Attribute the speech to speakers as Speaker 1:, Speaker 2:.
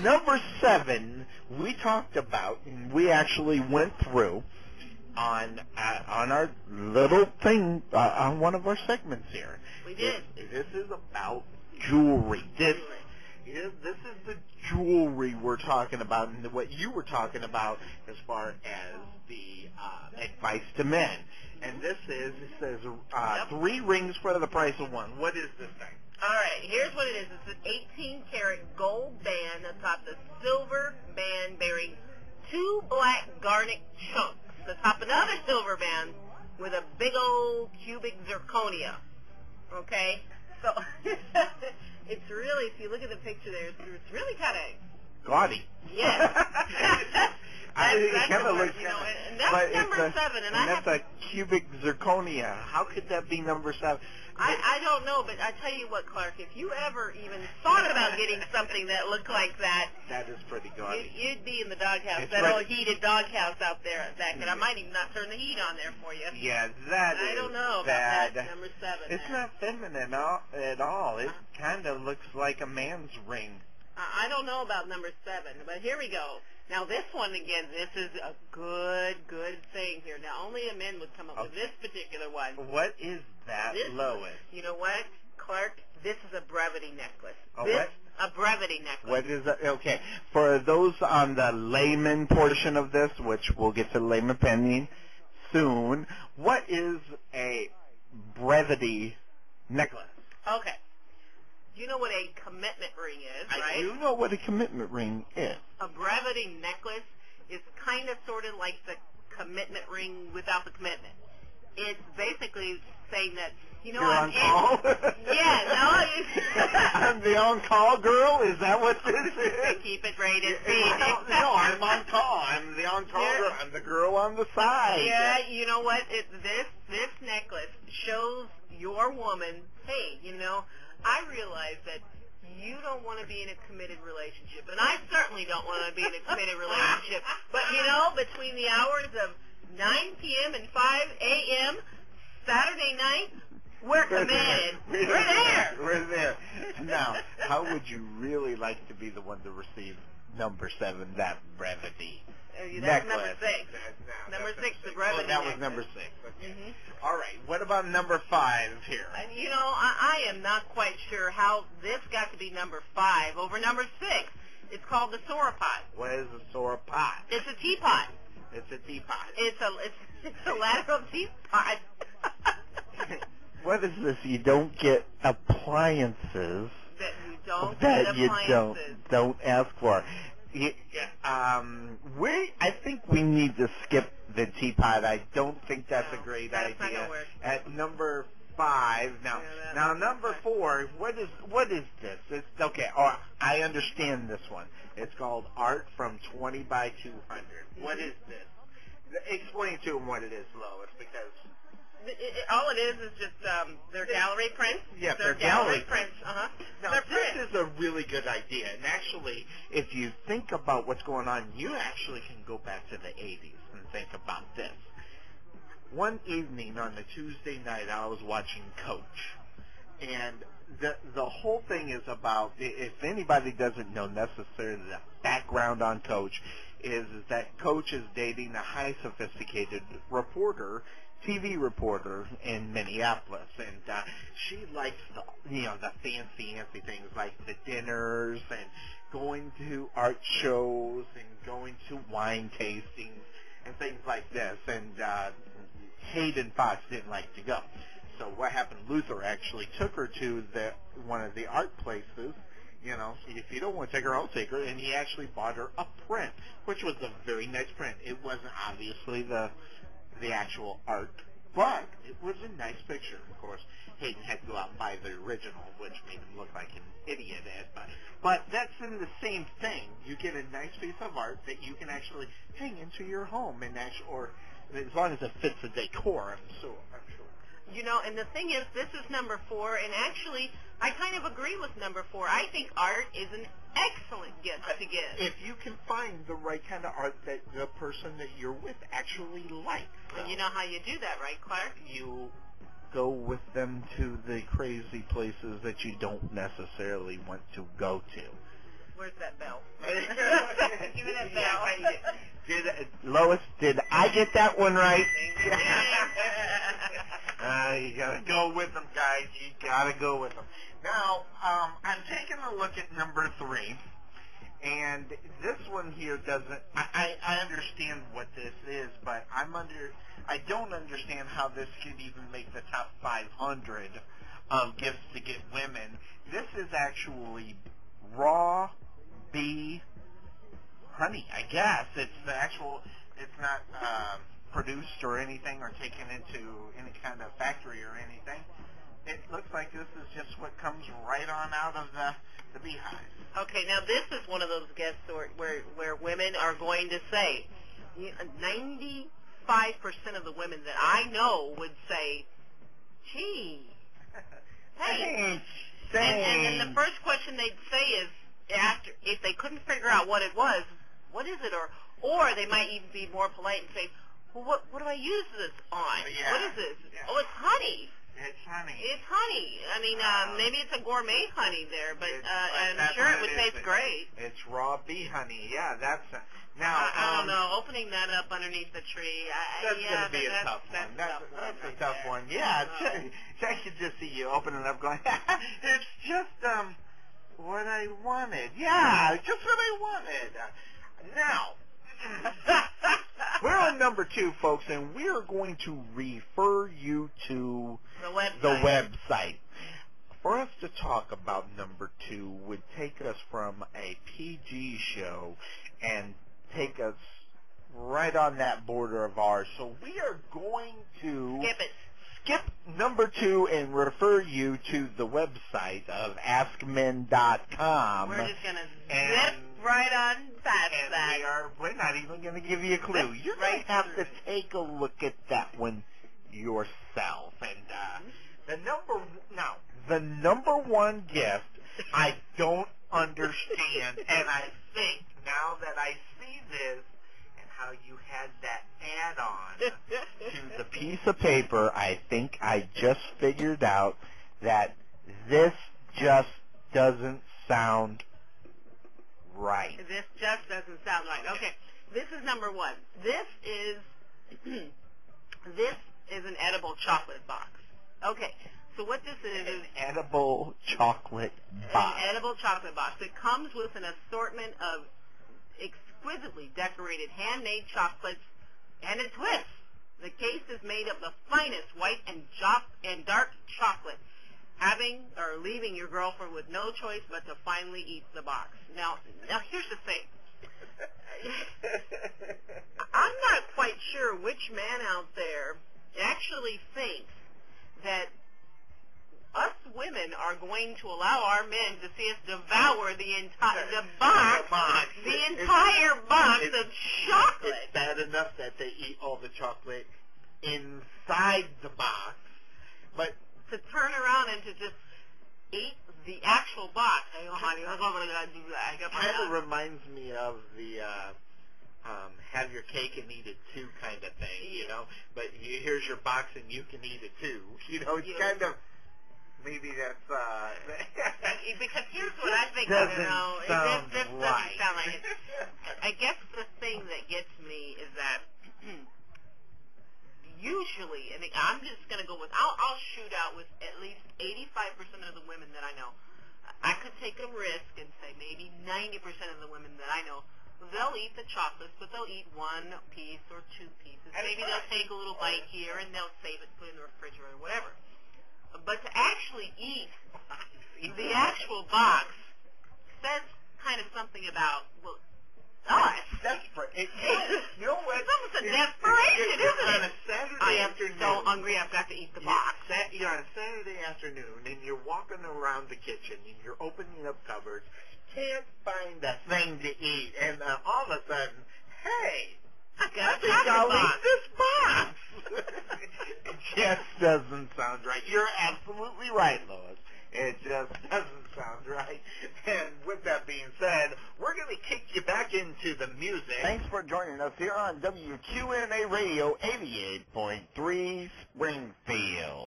Speaker 1: Number 7, we talked about, and we actually went through on our little thing on one of our segments here.
Speaker 2: We did.
Speaker 1: This is about jewelry. This is the jewelry we're talking about, and what you were talking about as far as the advice to men. And it says 3 rings for the price of 1. What is this thing?
Speaker 2: All right, here's what it is. It's an 18-karat gold band atop the silver band bearing 2 black garnet chunks atop another silver band with a big old cubic zirconia. Okay? So it's really, if you look at the picture there, it's really kind of
Speaker 1: gaudy.
Speaker 2: Yes. That's
Speaker 1: kind of
Speaker 2: the word,
Speaker 1: looks,
Speaker 2: you know, and that's number 7. And
Speaker 1: that's a cubic zirconia. How could that be number 7?
Speaker 2: I don't know, but I tell you what, Clark, if you ever even thought about getting something that looked like that,
Speaker 1: that is pretty gaudy.
Speaker 2: You'd be in the doghouse,
Speaker 1: It's
Speaker 2: that
Speaker 1: right.
Speaker 2: old heated doghouse out there back, and I might even not turn the heat on there for you.
Speaker 1: Yeah, that
Speaker 2: I
Speaker 1: is
Speaker 2: don't know about
Speaker 1: bad.
Speaker 2: that number 7.
Speaker 1: It's not feminine at all. It kind of looks like a man's ring.
Speaker 2: I don't know about number 7, but here we go. Now this one again, this is a good thing here. Now only a man would come up with this particular one.
Speaker 1: What is that, Lois?
Speaker 2: You know what, Clark? This is a brevity necklace.
Speaker 1: What?
Speaker 2: A brevity necklace.
Speaker 1: What is that? Okay, for those on the layman portion of this, which we'll get to the layman opinion soon, what is a brevity necklace?
Speaker 2: Okay. You know what a commitment ring is, right?
Speaker 1: I do know what a commitment ring is.
Speaker 2: A brevity necklace is kind of sort of like the commitment ring without the commitment. It's basically saying that, you know,
Speaker 1: You're on call? I'm the on-call girl? Is that what this is?
Speaker 2: Keep it rated C.
Speaker 1: No, I'm on call. I'm the on-call girl. I'm the girl on the side.
Speaker 2: Yeah, you know what? This necklace shows your woman, hey, you know, I realize that you don't want to be in a committed relationship, and I certainly don't want to be in a committed relationship. But, you know, between the hours of 9 p.m. and 5 a.m. Saturday night, we're committed. We're there.
Speaker 1: We're there. Now, how would you really like to be the one to receive number 7, that brevity
Speaker 2: That's
Speaker 1: necklace?
Speaker 2: number 6. Number 6, the brevity
Speaker 1: that was
Speaker 2: necklace.
Speaker 1: number 6. Okay. All right. What about number 5 here?
Speaker 2: You know, I am not quite sure how this got to be number 5 over number 6. It's called the sauropod.
Speaker 1: What is a sauropod?
Speaker 2: It's a teapot.
Speaker 1: It's a teapot.
Speaker 2: It's a lateral teapot.
Speaker 1: What is this? You don't get appliances
Speaker 2: that you
Speaker 1: don't ask for. I think we need to skip the teapot. I don't think that's a great idea.
Speaker 2: Not gonna work.
Speaker 1: At number 5 now number 4. What is this? It's okay. Oh, I understand this one. It's called Art from 20 by 200. What is this? Explain to them what it is, Lois, because
Speaker 2: all it is just their gallery prints.
Speaker 1: Yeah,
Speaker 2: their
Speaker 1: gallery
Speaker 2: prints.
Speaker 1: Now, this is a really good idea. And actually, if you think about what's going on, you actually can go back to the 80s and think about this. One evening on a Tuesday night, I was watching Coach. And the whole thing is about, if anybody doesn't know necessarily the background on Coach, is that Coach is dating a high sophisticated reporter, TV reporter in Minneapolis, and she likes the fancy things like the dinners and going to art shows and going to wine tastings and things like this. And Hayden Fox didn't like to go. So what happened? Luther actually took her to one of the art places. You know, if you don't want to take her, I'll take her. And he actually bought her a print, which was a very nice print. It wasn't obviously the actual art, but it was a nice picture. Of course, Hayden had to go out and buy the original, which made him look like an idiot. But that's in the same thing. You get a nice piece of art that you can actually hang into your home, or as long as it fits the decor. I'm sure.
Speaker 2: You know, and the thing is, this is number 4, and actually, I kind of agree with number 4. I think art is an excellent gift to give.
Speaker 1: If you can find the right kind of art that the person that you're with actually likes.
Speaker 2: And you know how you do that, right, Clark?
Speaker 1: You go with them to the crazy places that you don't necessarily want to go to.
Speaker 2: Where's that bell? Give me that bell.
Speaker 1: Lois, did I get that one right? You gotta go with them, guys. You gotta go with them. Now, I'm taking a look at number 3, and this one here doesn't. I understand what this is, but I don't understand how this could even make the top 500 of gifts to get women. This is actually raw bee honey, I guess. It's the actual. It's not produced or anything or taken into any kind of factory or anything. It looks like this is just what comes right on out of the beehive.
Speaker 2: Okay, now this is one of those guests where women are going to say, 95% of the women that I know would say, gee, hey. And then the first question they'd say is, after, if they couldn't figure out what it was, what is it? Or they might even be more polite and say, well, what do I use this on?
Speaker 1: Yeah.
Speaker 2: What is this?
Speaker 1: Yeah.
Speaker 2: Oh, it's honey.
Speaker 1: It's honey.
Speaker 2: It's honey. I mean, maybe it's a gourmet honey there, but I'm sure it would taste great.
Speaker 1: It's raw bee honey. Yeah, that's now.
Speaker 2: I don't know. Opening that up underneath the tree.
Speaker 1: That's going to be a tough one. That's a tough one. Yeah, I could just see you opening it up, going, "It's just what I wanted." Yeah, just what I wanted. Now. We're on number 2, folks, and we are going to refer you to the website. For us to talk about number 2 would take us from a PG show and take us right on that border of ours. So we are going to skip number 2 and refer you to the website of AskMen.com.
Speaker 2: We're just going to zip right on past that.
Speaker 1: We're not even going to give you a clue. You're going to have to take a look at that one yourself. And the number 1 gift, I don't understand. And I think now that I see this and how you had that add-on to the piece of paper, I think I just figured out that this just doesn't sound right.
Speaker 2: This just doesn't sound right. Okay, this is number 1. This is an edible chocolate box. Okay, so what this is
Speaker 1: an edible chocolate box.
Speaker 2: An edible chocolate box. It comes with an assortment of exquisitely decorated handmade chocolates and a twist. The case is made of the finest white and dark chocolate, leaving your girlfriend with no choice but to finally eat the box. Now here's the thing. I'm not quite sure which man out there actually thinks that us women are going to allow our men to see us devour the entire box of chocolate.
Speaker 1: It's bad enough that they eat all the chocolate inside the box, but
Speaker 2: to turn around and to just eat the actual box. Hey, honey, I'm going to do that.
Speaker 1: Kind of reminds me of the have your cake and eat it too kind of thing, you know. But here's your box and you can eat it too. You know, it's kind of, maybe that's
Speaker 2: because here's what I think. This doesn't sound like it. I guess the thing that gets me is that usually, and I'm just going to go with, I'll shoot out with at least 85% of the women that I know. I could take a risk and say maybe 90% of the women that I know, they'll eat the chocolates, but they'll eat 1 piece or 2 pieces. Maybe they'll take a little bite here and they'll save it, put it in the refrigerator, whatever. But to actually eat the actual box says kind of something about, well,
Speaker 1: desperate. You know what?
Speaker 2: It's almost a desperation, isn't it?
Speaker 1: On a Saturday afternoon.
Speaker 2: So hungry, I've got to eat the box.
Speaker 1: You're on a Saturday afternoon, and you're walking around the kitchen, and you're opening up cupboards, can't find a thing to eat, and all of a sudden, hey,
Speaker 2: I think
Speaker 1: I'll eat this box. It just doesn't sound right. You're absolutely right, Lois. It just doesn't sound right. And with that being said, we're going to kick you back into the music. Thanks for joining us here on WQNA Radio 88.3 Springfield.